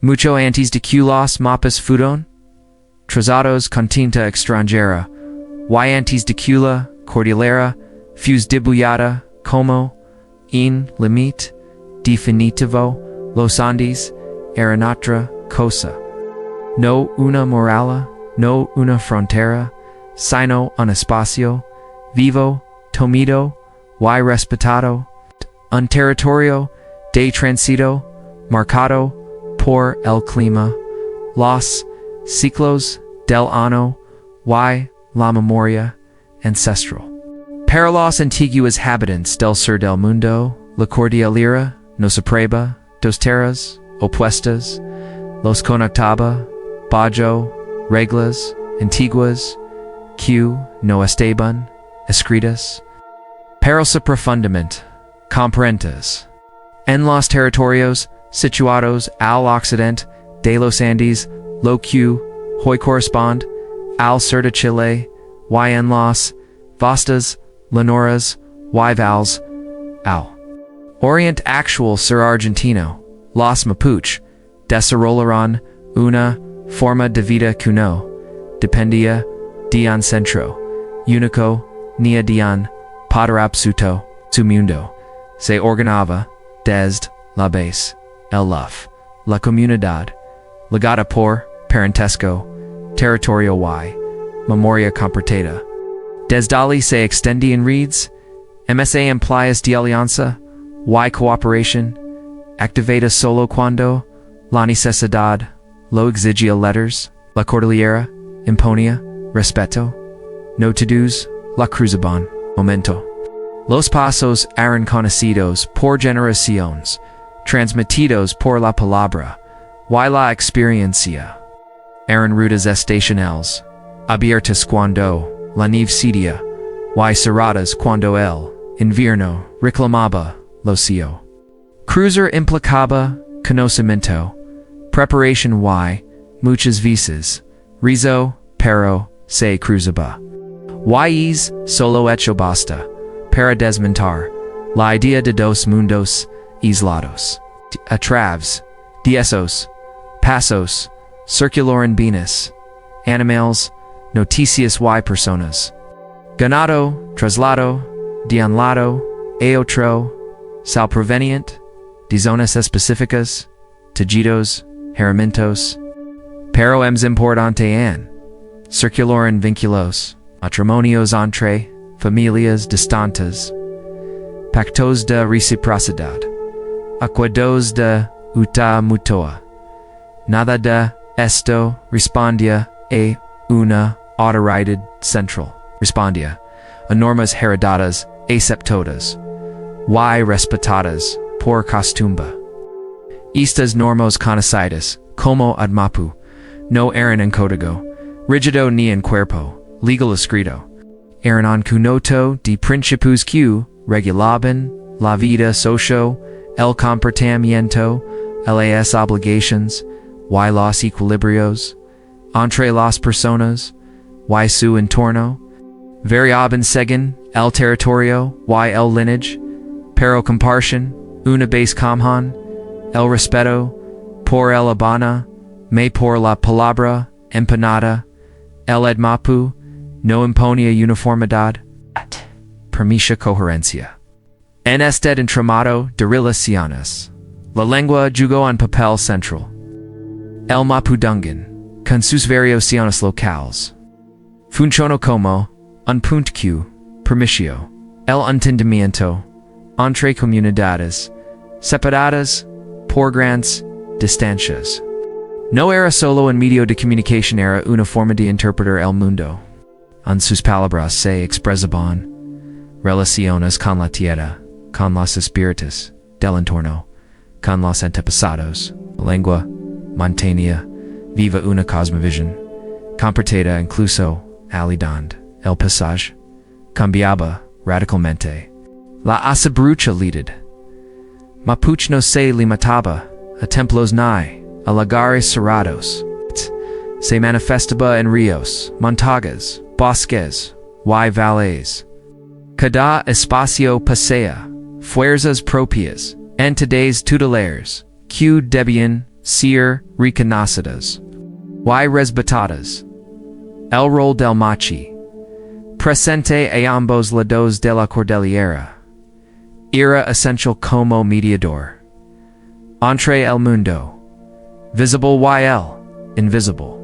Mucho antes de que los mapas fueron trazados con tinta extranjera, y antes de que la Cordillera fus dibujada como un límite definitivo, los Andes eran otra cosa. No una muralla, no una frontera, sino un espacio vivo, tomido y respetado, un territorio de tránsito marcado por el clima, los siglos del año y la memoria ancestral. Para los antiguos habitantes del sur del mundo, la Cordillera no separaba dos tierras opuestas, los conectaba bajo reglas antiguas que no estaban escritas, pero se profundamente comprensas en los territorios situados al occidente de los Andes, lo que hoy corresponde al sur de Chile, y en los vastas llanuras y valles al oriente actual sur argentino. Los Mapuche desarrollaron una forma de vida que no dependía de un centro único ni de un poder absoluto. Su mundo se ordenaba desde la base, el luf, la comunidad, legada por parentesco, territorio y memoria compartida. Desde allí se extendían redes, msa empleas de alianza y cooperación, activadas solo cuando la necesidad lo exigía. Letters, la Cordillera imponía respeto, no todos la cruzaban. Momento. Los pasos eran conocidos por generaciones, transmitidos por la palabra y la experiencia. Eran rutas estacionales, abiertas cuando la nieve cedía, y cerradas cuando el invierno reclamaba lo suyo. Cruzar implicaba conocimiento, preparación y, muchas veces, rizo, pero se cruzaba. Y es solo hecho basta para desmontar la idea de dos mundos aislados. A través de esos pasos circularon bienes, animales, noticias y personas. Ganado, traslado, de un lado a otro, sal proveniente de zonas específicas, tejidos, herramientas. Pero es importante en circularon vínculos, matrimonios entre familias distantes, pactos de reciprocidad, acuerdos de uta mutua. Nada de esto respondía a una autoridad central, respondía a normas heredadas aceptadas y respetadas por costumbre. Estas normas conocidas como ad Mapu no eran en código rígido ni en cuerpo legal escrito, eran un conjunto de principios que regulaban la vida socio, el comportamiento, las obligaciones y los equilibrios entre las personas y su entorno, variaban según el territorio y el lineage, pero compartían una base común, el respeto por el habana, me por la palabra empanada. El ad Mapu no imponía uniformidad, permitía coherencia. En este entramado de relaciones, la lengua jugó un papel central. El Mapudungun, con sus variaciones locales, funcionó como un punto que permitió el entendimiento entre comunidades separadas por grandes distancias. No era solo un medio de comunicación, era una forma de interpretar el mundo. En sus palabras se expresaban relaciones con la tierra, con los espíritus del entorno, con los antepasados. La lengua mantenía viva una cosmovisión compartida incluso alidand. El pasaje cambiaba radicalmente. La asabrúchalidad. Mapuche no se limitaba a templos ni a lugares cerrados. Se manifestaba en ríos, montañas, bosques y valles. Cada espacio posea fuerzas propias, entidades tutelares, que debían ser reconocidas. Y resbatadas. El rol del machi. Presente a ambos lados de la Cordillera. Era essential como mediador. Entre el mundo. Visible y el invisible.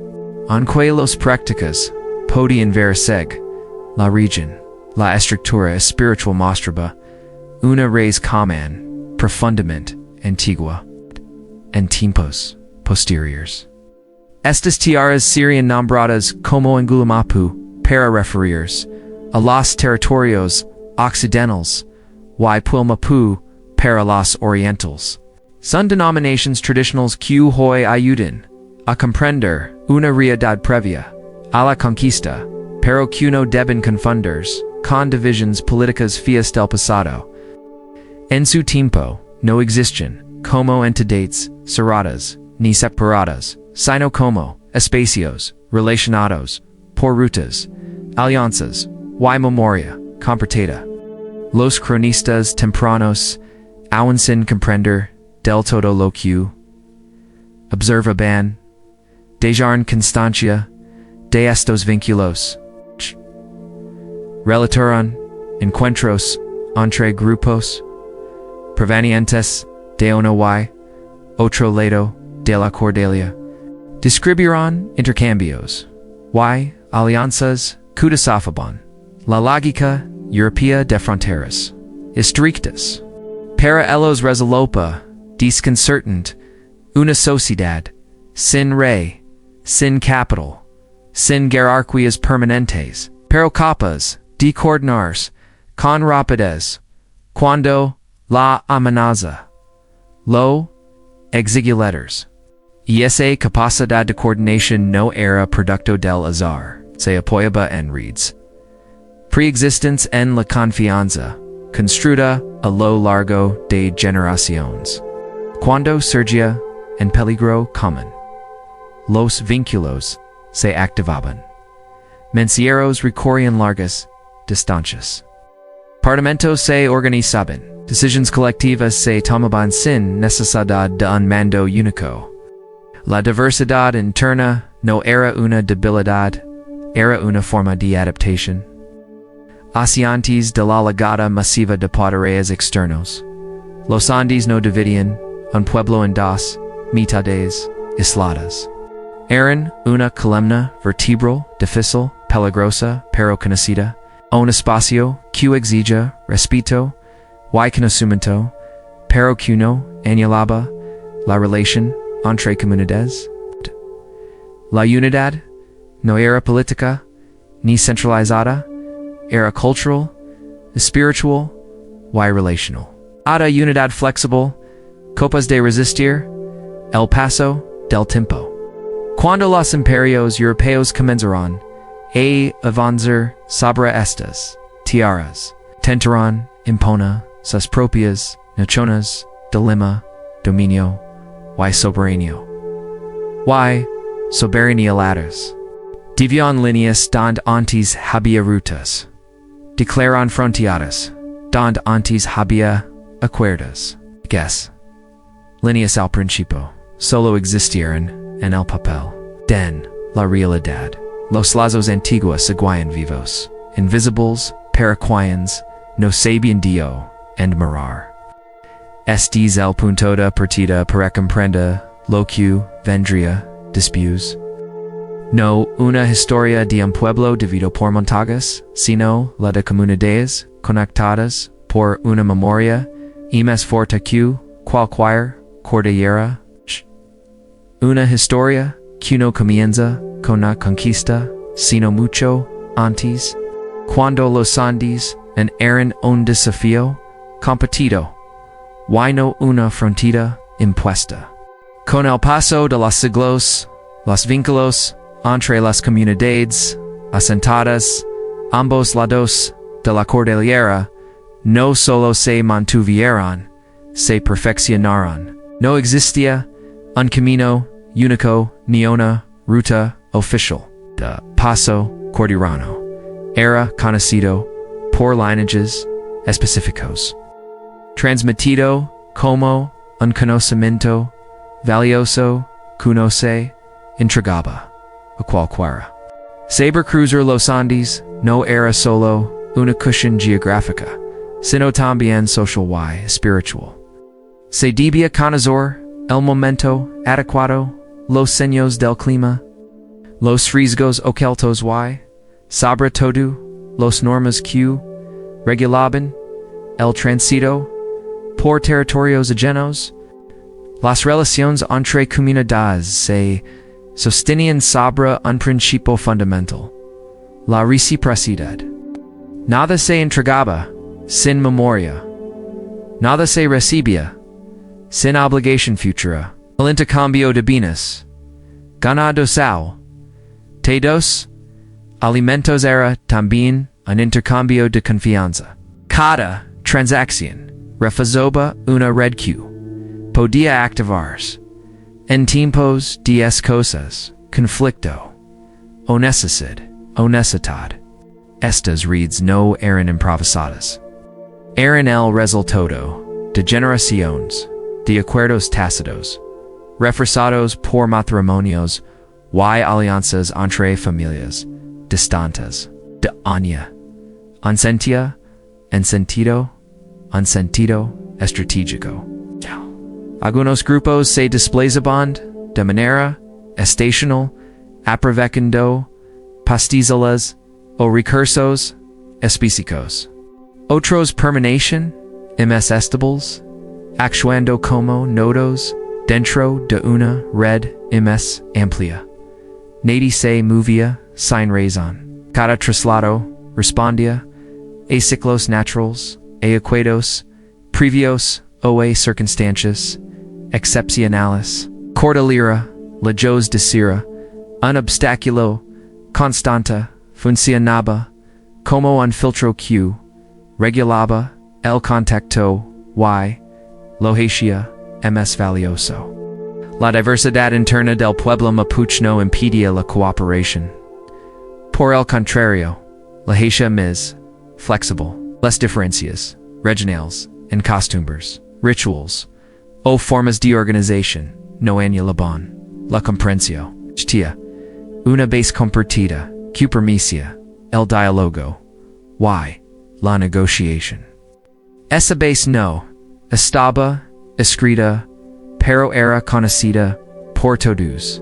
Aunque los prácticas podían verse, la region, la estructura espiritual mostraba una raíz común, profundamente antigua, en tiempos posteriores. Estas tierras serían nombradas como Ngulumapu para referirse a los territorios occidentales y Puelmapu para los orientales. Son denominations tradicionales que hoy ayudan a comprender una realidad previa a la conquista, pero que no deben confundirse con divisiones políticas fías del pasado. En su tiempo, no existen como entidades cerradas ni separadas, sino como espacios relacionados por rutas, alianzas y memoria compartida. Los cronistas tempranos aún sin comprender del todo lo que observaban, dejaron constancia de estos vínculos. Relataron encuentros entre grupos provenientes de uno y otro lado de la Cordillera. Describieron intercambios y alianzas que desafiaban la lógica europea de fronteras estrictas. Para ellos resulta desconcertante una sociedad sin rey, sin capital, sin jerarquías permanentes, pero capaz de coordinarse con rapidez cuando la amenaza lo exige letters. Y esa capacidad de coordinación no era producto del azar, se apoyaba en redes preexistentes en la confianza, construida a lo largo de generaciones. Cuando surgía en peligro común, los vínculos se activaban. Mensajeros recorrían largas distancias. Parlamentos se organizaban. Decisiones colectivas se tomaban sin necesidad de un mando único. La diversidad interna no era una debilidad, era una forma de adaptación. Hacia antes de la llegada masiva de poderes externos, los Andes no dividían un pueblo en dos mitades aisladas. Eran una columna vertebral difícil, peligrosa, pero conocida, un espacio que exige respeto y conocimiento, pero que no anulaba la relación entre comunidades. La unidad no era política ni centralizada, era cultural, espiritual y relational. Ada unidad flexible, capaz de resistir el paso del tiempo. Cuando los imperios europeos comenzaron a avanzar sobre estas tierras, tentaron imponer sus propias nociones de lema, dominio y soberanía. Y soberanía lados. Divion líneas donde antes había rutas. Declaran fronteras donde antes había acuerdos. Guess. Líneas al principio solo existieran en el papel. Den la realidad. Los lazos antiguos seguían vivos, invisibles, paraquayans, no sabían dio, and mirar. Este es el punto de partida para comprender lo que vendría después. No una historia de un pueblo dividido por montañas, sino la de comunidades conectadas por una memoria y más fuerte que cualquier cordillera. Una historia que no comienza con la conquista, sino mucho antes, cuando los Andes eran un desafío competido, y no una frontera impuesta. Con el paso de los siglos, los vínculos entre las comunidades asentadas ambos lados de la Cordillera no solo se mantuvieron, se perfeccionaron. No existía un camino único ni una ruta oficial de paso cordillerano. Era conocido por lineages específicos, transmitido como un conocimiento valioso, conoce, intrigaba, aqualquara. Saber cruiser Los Andes, no era solo, una cuestión geográfica, sino también social y spiritual. Se debía conocer el momento adecuado, los signos del clima, los riesgos ocultos y, sobre todo, los normas que regulaban el tránsito por territorios ajenos. Las relaciones entre comunidades se sostenían sobre un principio fundamental, la reciprocidad. Nada se entregaba sin memoria, nada se recibía sin obligación futura. El intercambio de bienes, ganado sal, todos, alimentos era también un intercambio de confianza. Cada transacción reflejaba una red que podía activarse en tiempos de cosas, conflicto, o necesidad. Estas redes no eran improvisadas. Eran el resultado de generaciones de acuerdos tácitos, reforzados por matrimonios y alianzas entre familias distantes de año. Un sentido estratégico. Algunos grupos se desplazaban de manera estacional, aprovechando pastizales o recursos específicos. Otros permanecen estables, actuando como nodos dentro de una red más amplia. Nadie se movía sin razón. Cada traslado respondía a ciclos naturales, a acuerdos previos o a circunstancias excepcionales. Cordillera, lejos de ser un obstáculo constante, funcionaba como un filtro que regulaba el contacto y lo hacía más valioso. La diversidad interna del pueblo mapuche no impedía la cooperación. Por el contrario, la hacía más flexible. Las diferencias regionales en costumbres, rituals o formas de organización no anulaban la comprensión. Existía una base compartida que permitía el diálogo y la negociación. Esa base no estaba escrita, pero era conocida por todos.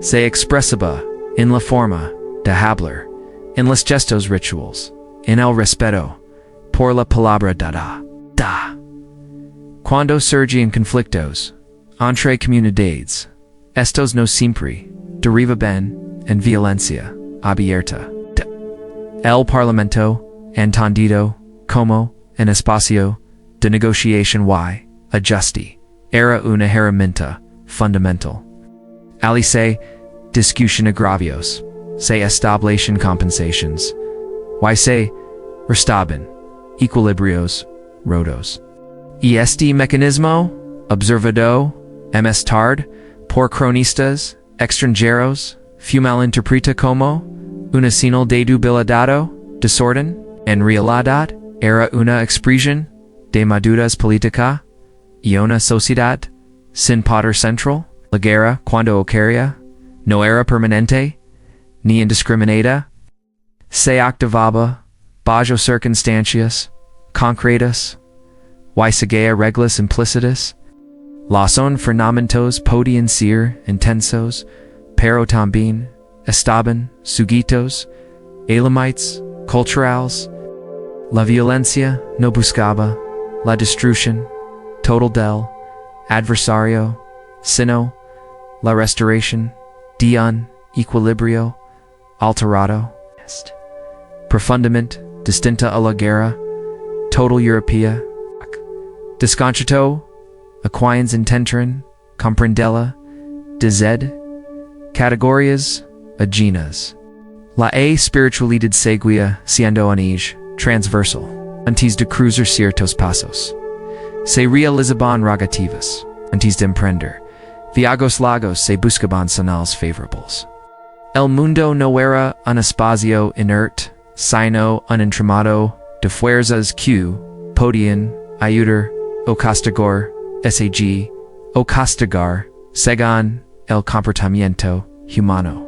Se expresaba en la forma de hablar, en los gestos rituales, en el respeto por la palabra dada. Cuando surgían conflictos entre comunidades, estos no siempre derivaban en violencia abierta. El Parlamento, entendido como un espacio de negociación y ajuste, era una herramienta fundamental. Ali se discutían agravios, se establecían compensaciones, y se restaban equilibrios rotos. Y este mecanismo, observado más tarde por cronistas extranjeros, fue malinterpretado como una señal de debilidad o desorden. En realidad, era una expresión de madurez política y una sociedad sin poder central. La guerra, cuando ocurría, no era permanente ni indiscriminada. Se activaba bajo circunstancias concretas y seguía reglas implícitas. Los enfrentamientos podían ser intensos, pero también estaban sujetos a límites culturales. La violencia no buscaba la destrucción total del adversario, sino la restauración de un equilibrio alterado. Profundamente distinta a la guerra total europea. Desconcerto, aquáins intentan comprendela desde categorías ajenas. La espiritualidad seguía siendo un eje transversal antes de cruzar ciertos pasos. Se realizaban rogativas antes de emprender. Viagos lagos se buscaban señales favorables. El mundo no era un espacio inerte, sino un entramado de fuerzas que podían ayudar o castigar según el comportamiento humano.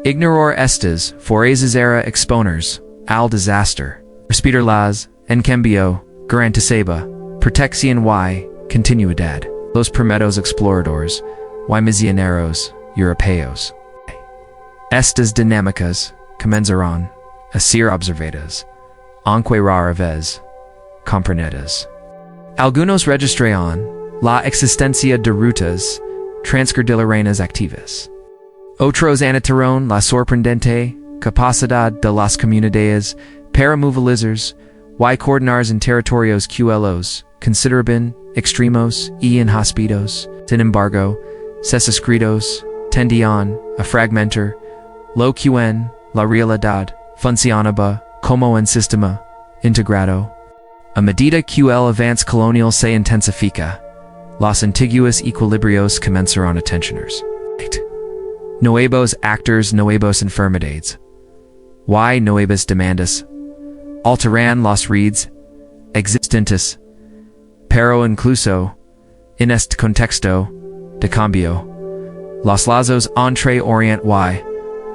Ignoror estas forzas era exponers al desastre. Respetar las, en cambio, garantisaba protección y continuidad. Los primeros exploradores y misioneros europeos. Estas dinámicas comenzaron a ser observadas, aunque rara vez comprendidas. Algunos registraron la existencia de rutas transcordilleranas activas. Otros anotaron la sorprendente capacidad de las comunidades para movilizar y coordinar en territorios que los consideraban extremos y inhóspitos. Sin embargo, sus escritos tendían a fragmentar lo que en la realidad funcionaba como un sistema integrado. A medida que el avance colonial se intensifica, los antiguos equilibrios comenzaron a tensionarse. Nuevos actors, nuevas enfermedades y nuevas demandas alteran los redes existentes, pero incluso en este contexto de cambio, los lazos entre Oriente y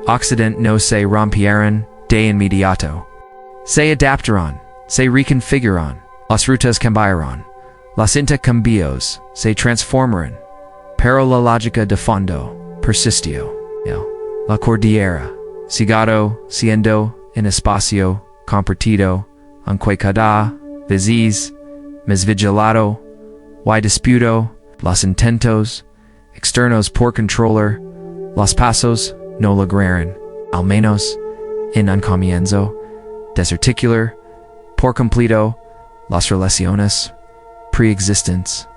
Occidente no se rompieron de inmediato. Se adaptaron, se reconfiguraron, las rutas cambiaron, los intercambios se transformaron, pero la lógica de fondo persistió. La Cordillera, sigado siendo en espacio compartido, aunque cada vez más vigilado y disputo, los intentos externos por controlar los pasos no lograron, al menos en un comienzo, desarticular por completo las relaciones preexistentes.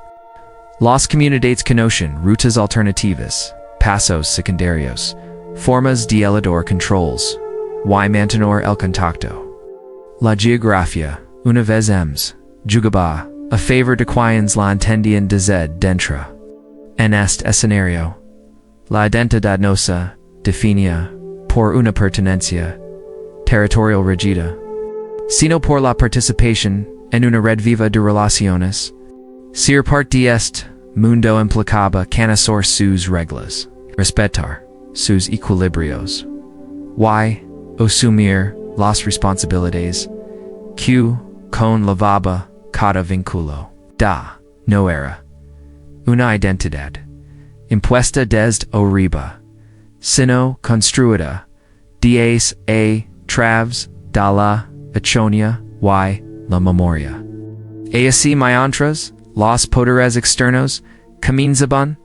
Las comunidades conocen rutas alternativas, pasos secundarios, formas de elidar controls, y mantener el contacto. La geografía, una vez más, jugaba a favor de quienes la entendían desde dentro. En este escenario, la identidad no se definía por una pertenencia territorial rígida, sino por la participación en una red viva de relaciones. Ser parte de este mundo implicaba conocer sus reglas, respetar sus equilibrios, y asumir las responsabilidades que conllevaba cada vínculo. No era una identidad impuesta desde arriba, sino construida a través de la economía y la memoria. Así mientras los poderes externos comienzaban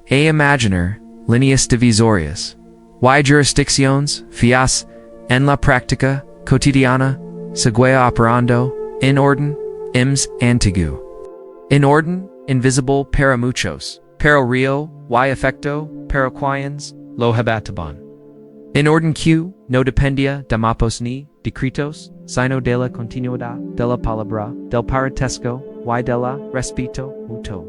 a imaginar líneas divisorias y jurisdicciones fijas en la práctica cotidiana, seguía operando en orden antiguo. En orden invisible para muchos, pero real y efecto para quienes lo habitaban. En orden que no dependía de mapos ni decretos, sino de la continuidad de la palabra, del parentesco y de la respeto mutuo.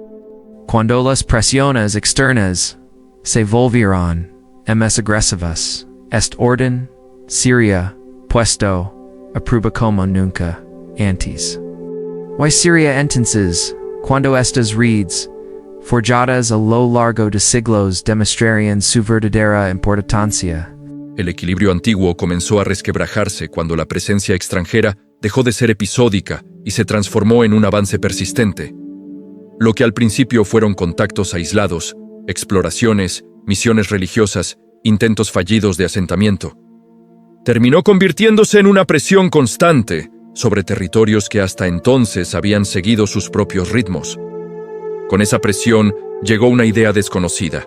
Cuando las presiones externas se volvieron más agresivas, este orden sería puesto a prueba como nunca antes. Y sería entonces cuando estas redes, forjadas a lo largo de siglos, demostrarían su verdadera importancia. El equilibrio antiguo comenzó a resquebrajarse cuando la presencia extranjera dejó de ser episódica y se transformó en un avance persistente. Lo que al principio fueron contactos aislados, exploraciones, misiones religiosas, intentos fallidos de asentamiento, terminó convirtiéndose en una presión constante sobre territorios que hasta entonces habían seguido sus propios ritmos. Con esa presión llegó una idea desconocida: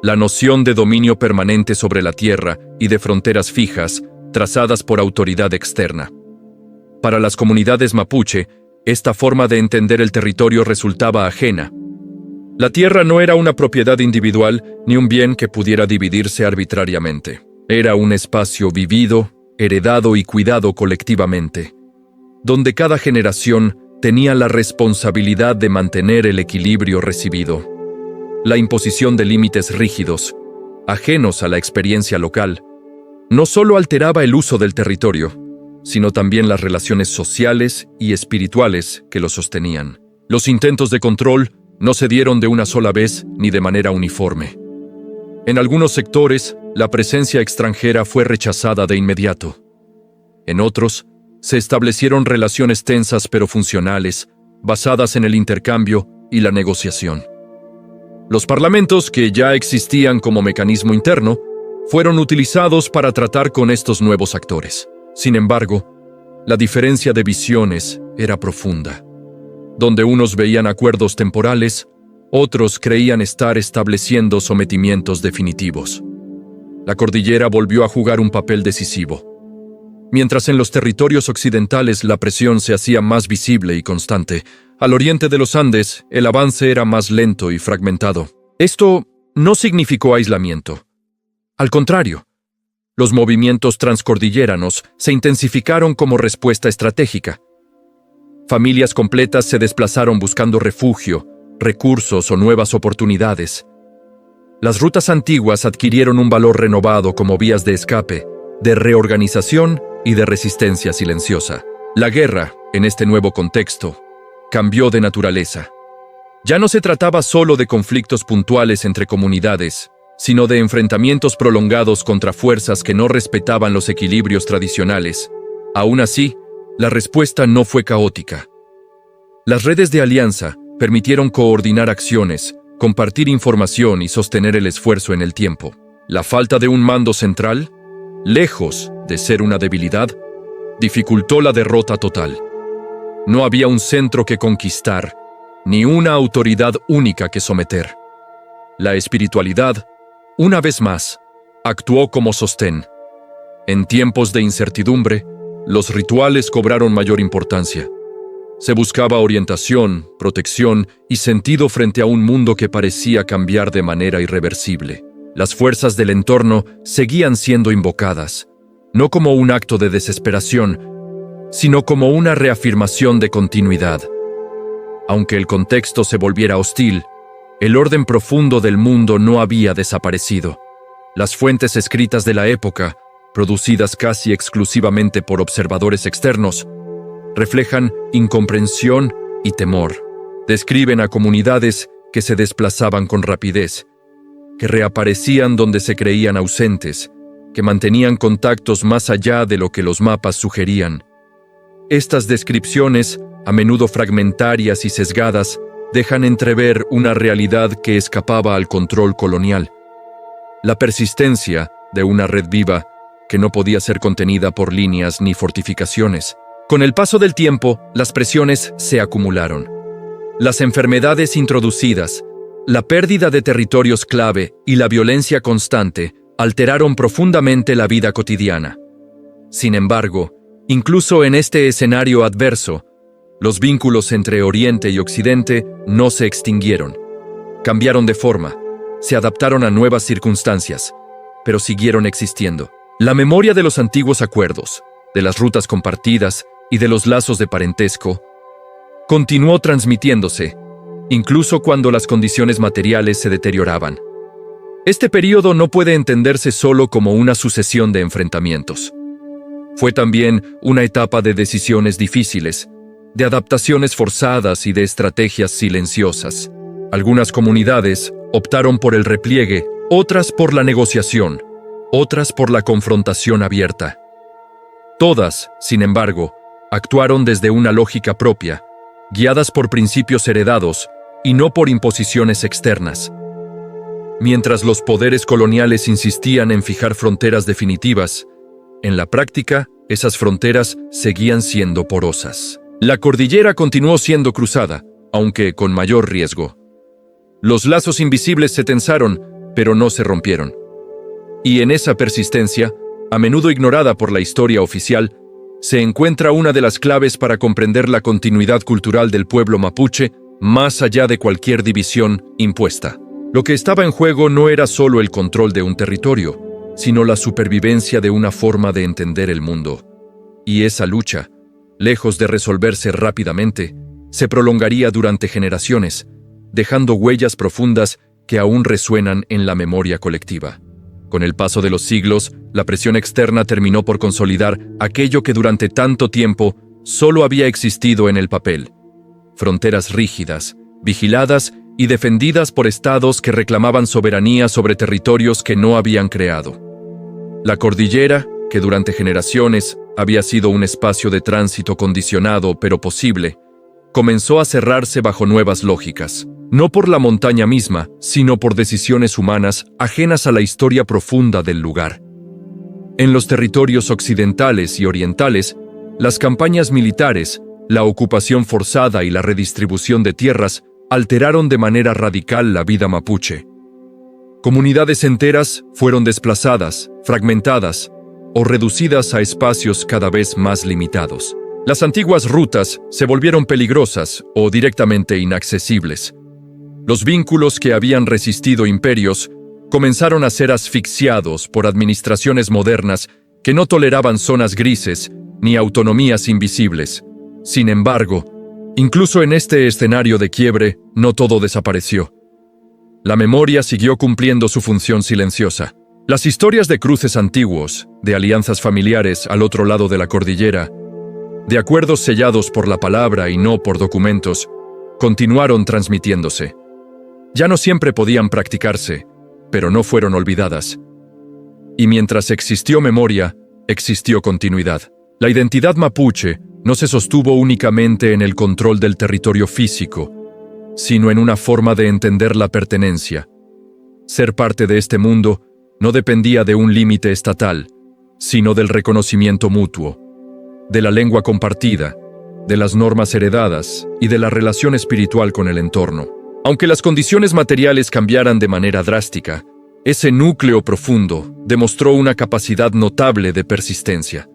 la noción de dominio permanente sobre la tierra y de fronteras fijas trazadas por autoridad externa. Para las comunidades mapuche, esta forma de entender el territorio resultaba ajena. La tierra no era una propiedad individual ni un bien que pudiera dividirse arbitrariamente. Era un espacio vivido, heredado y cuidado colectivamente, donde cada generación tenía la responsabilidad de mantener el equilibrio recibido. La imposición de límites rígidos, ajenos a la experiencia local, no solo alteraba el uso del territorio, sino también las relaciones sociales y espirituales que lo sostenían. Los intentos de control, no se dieron de una sola vez ni de manera uniforme. En algunos sectores, la presencia extranjera fue rechazada de inmediato. En otros, se establecieron relaciones tensas pero funcionales, basadas en el intercambio y la negociación. Los parlamentos, que ya existían como mecanismo interno, fueron utilizados para tratar con estos nuevos actores. Sin embargo, la diferencia de visiones era profunda. Donde unos veían acuerdos temporales, otros creían estar estableciendo sometimientos definitivos. La cordillera volvió a jugar un papel decisivo. Mientras en los territorios occidentales la presión se hacía más visible y constante, al oriente de los Andes el avance era más lento y fragmentado. Esto no significó aislamiento. Al contrario, los movimientos transcordilleranos se intensificaron como respuesta estratégica. Familias completas se desplazaron buscando refugio, recursos o nuevas oportunidades. Las rutas antiguas adquirieron un valor renovado como vías de escape, de reorganización y de resistencia silenciosa. La guerra, en este nuevo contexto, cambió de naturaleza. Ya no se trataba solo de conflictos puntuales entre comunidades, sino de enfrentamientos prolongados contra fuerzas que no respetaban los equilibrios tradicionales. Aún así, la respuesta no fue caótica. Las redes de alianza permitieron coordinar acciones, compartir información y sostener el esfuerzo en el tiempo. La falta de un mando central, lejos de ser una debilidad, dificultó la derrota total. No había un centro que conquistar, ni una autoridad única que someter. La espiritualidad, una vez más, actuó como sostén. En tiempos de incertidumbre, los rituales cobraron mayor importancia. Se buscaba orientación, protección y sentido frente a un mundo que parecía cambiar de manera irreversible. Las fuerzas del entorno seguían siendo invocadas, no como un acto de desesperación, sino como una reafirmación de continuidad. Aunque el contexto se volviera hostil, el orden profundo del mundo no había desaparecido. Las fuentes escritas de la época, producidas casi exclusivamente por observadores externos, reflejan incomprensión y temor. Describen a comunidades que se desplazaban con rapidez, que reaparecían donde se creían ausentes, que mantenían contactos más allá de lo que los mapas sugerían. Estas descripciones, a menudo fragmentarias y sesgadas, dejan entrever una realidad que escapaba al control colonial. La persistencia de una red viva que no podía ser contenida por líneas ni fortificaciones. Con el paso del tiempo, las presiones se acumularon. Las enfermedades introducidas, la pérdida de territorios clave y la violencia constante alteraron profundamente la vida cotidiana. Sin embargo, incluso en este escenario adverso, los vínculos entre Oriente y Occidente no se extinguieron. Cambiaron de forma, se adaptaron a nuevas circunstancias, pero siguieron existiendo. La memoria de los antiguos acuerdos, de las rutas compartidas y de los lazos de parentesco, continuó transmitiéndose, incluso cuando las condiciones materiales se deterioraban. Este período no puede entenderse solo como una sucesión de enfrentamientos. Fue también una etapa de decisiones difíciles, de adaptaciones forzadas y de estrategias silenciosas. Algunas comunidades optaron por el repliegue, otras por la negociación, otras por la confrontación abierta. Todas, sin embargo, actuaron desde una lógica propia, guiadas por principios heredados y no por imposiciones externas. Mientras los poderes coloniales insistían en fijar fronteras definitivas, en la práctica, esas fronteras seguían siendo porosas. La cordillera continuó siendo cruzada, aunque con mayor riesgo. Los lazos invisibles se tensaron, pero no se rompieron. Y en esa persistencia, a menudo ignorada por la historia oficial, se encuentra una de las claves para comprender la continuidad cultural del pueblo mapuche más allá de cualquier división impuesta. Lo que estaba en juego no era solo el control de un territorio, sino la supervivencia de una forma de entender el mundo. Y esa lucha, lejos de resolverse rápidamente, se prolongaría durante generaciones, dejando huellas profundas que aún resuenan en la memoria colectiva. Con el paso de los siglos, la presión externa terminó por consolidar aquello que durante tanto tiempo solo había existido en el papel. Fronteras rígidas, vigiladas y defendidas por estados que reclamaban soberanía sobre territorios que no habían creado. La cordillera, que durante generaciones había sido un espacio de tránsito condicionado pero posible, comenzó a cerrarse bajo nuevas lógicas, no por la montaña misma, sino por decisiones humanas ajenas a la historia profunda del lugar. En los territorios occidentales y orientales, las campañas militares, la ocupación forzada y la redistribución de tierras alteraron de manera radical la vida mapuche. Comunidades enteras fueron desplazadas, fragmentadas o reducidas a espacios cada vez más limitados. Las antiguas rutas se volvieron peligrosas o directamente inaccesibles. Los vínculos que habían resistido imperios comenzaron a ser asfixiados por administraciones modernas que no toleraban zonas grises ni autonomías invisibles. Sin embargo, incluso en este escenario de quiebre, no todo desapareció. La memoria siguió cumpliendo su función silenciosa. Las historias de cruces antiguos, de alianzas familiares al otro lado de la cordillera, de acuerdos sellados por la palabra y no por documentos, continuaron transmitiéndose. Ya no siempre podían practicarse, pero no fueron olvidadas. Y mientras existió memoria, existió continuidad. La identidad mapuche no se sostuvo únicamente en el control del territorio físico, sino en una forma de entender la pertenencia. Ser parte de este mundo no dependía de un límite estatal, sino del reconocimiento mutuo, de la lengua compartida, de las normas heredadas y de la relación espiritual con el entorno. Aunque las condiciones materiales cambiaran de manera drástica, ese núcleo profundo demostró una capacidad notable de persistencia.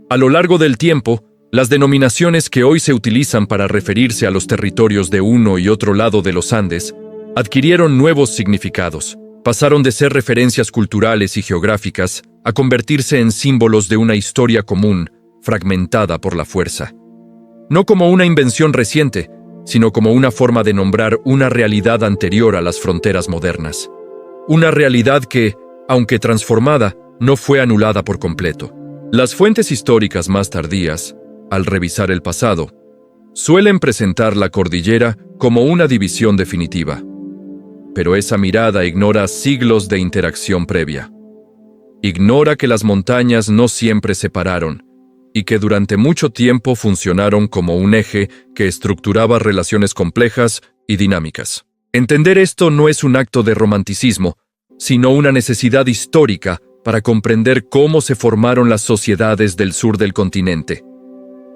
A lo largo del tiempo, las denominaciones que hoy se utilizan para referirse a los territorios de uno y otro lado de los Andes adquirieron nuevos significados. Pasaron de ser referencias culturales y geográficas a convertirse en símbolos de una historia común, fragmentada por la fuerza. No como una invención reciente, sino como una forma de nombrar una realidad anterior a las fronteras modernas. Una realidad que, aunque transformada, no fue anulada por completo. Las fuentes históricas más tardías, al revisar el pasado, suelen presentar la cordillera como una división definitiva. Pero esa mirada ignora siglos de interacción previa. Ignora que las montañas no siempre separaron, y que durante mucho tiempo funcionaron como un eje que estructuraba relaciones complejas y dinámicas. Entender esto no es un acto de romanticismo, sino una necesidad histórica para comprender cómo se formaron las sociedades del sur del continente.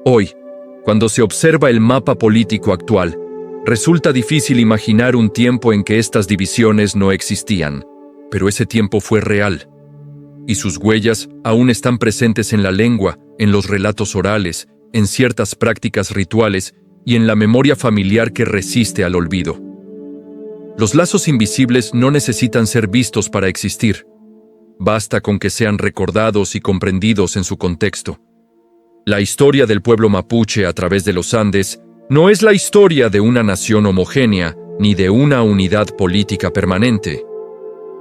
Hoy, cuando se observa el mapa político actual, resulta difícil imaginar un tiempo en que estas divisiones no existían, pero ese tiempo fue real. Y sus huellas aún están presentes en la lengua, en los relatos orales, en ciertas prácticas rituales y en la memoria familiar que resiste al olvido. Los lazos invisibles no necesitan ser vistos para existir. Basta con que sean recordados y comprendidos en su contexto. La historia del pueblo mapuche a través de los Andes no es la historia de una nación homogénea ni de una unidad política permanente.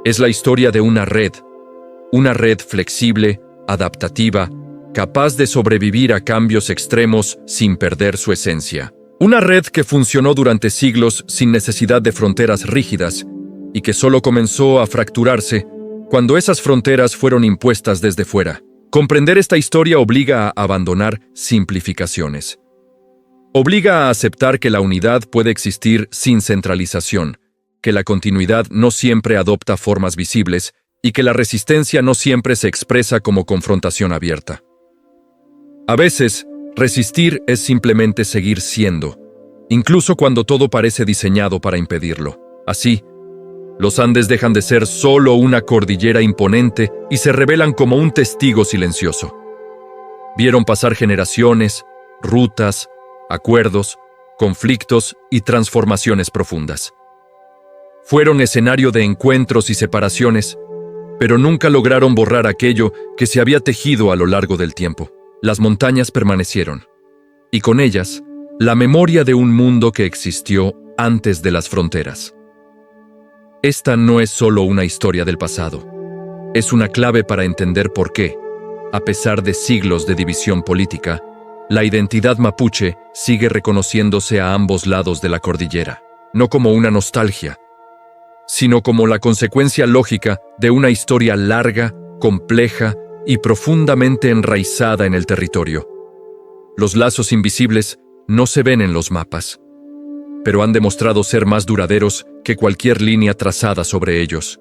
Es la historia de una red flexible, adaptativa, capaz de sobrevivir a cambios extremos sin perder su esencia. Una red que funcionó durante siglos sin necesidad de fronteras rígidas y que solo comenzó a fracturarse cuando esas fronteras fueron impuestas desde fuera. Comprender esta historia obliga a abandonar simplificaciones. Obliga a aceptar que la unidad puede existir sin centralización, que la continuidad no siempre adopta formas visibles y que la resistencia no siempre se expresa como confrontación abierta. A veces, resistir es simplemente seguir siendo, incluso cuando todo parece diseñado para impedirlo. Así, los Andes dejan de ser solo una cordillera imponente y se revelan como un testigo silencioso. Vieron pasar generaciones, rutas, acuerdos, conflictos y transformaciones profundas. Fueron escenario de encuentros y separaciones, pero nunca lograron borrar aquello que se había tejido a lo largo del tiempo. Las montañas permanecieron, y con ellas, la memoria de un mundo que existió antes de las fronteras. Esta no es solo una historia del pasado, es una clave para entender por qué, a pesar de siglos de división política, la identidad mapuche sigue reconociéndose a ambos lados de la cordillera. no como una nostalgia, sino como la consecuencia lógica de una historia larga, compleja y profundamente enraizada en el territorio. Los lazos invisibles no se ven en los mapas, pero han demostrado ser más duraderos que cualquier línea trazada sobre ellos.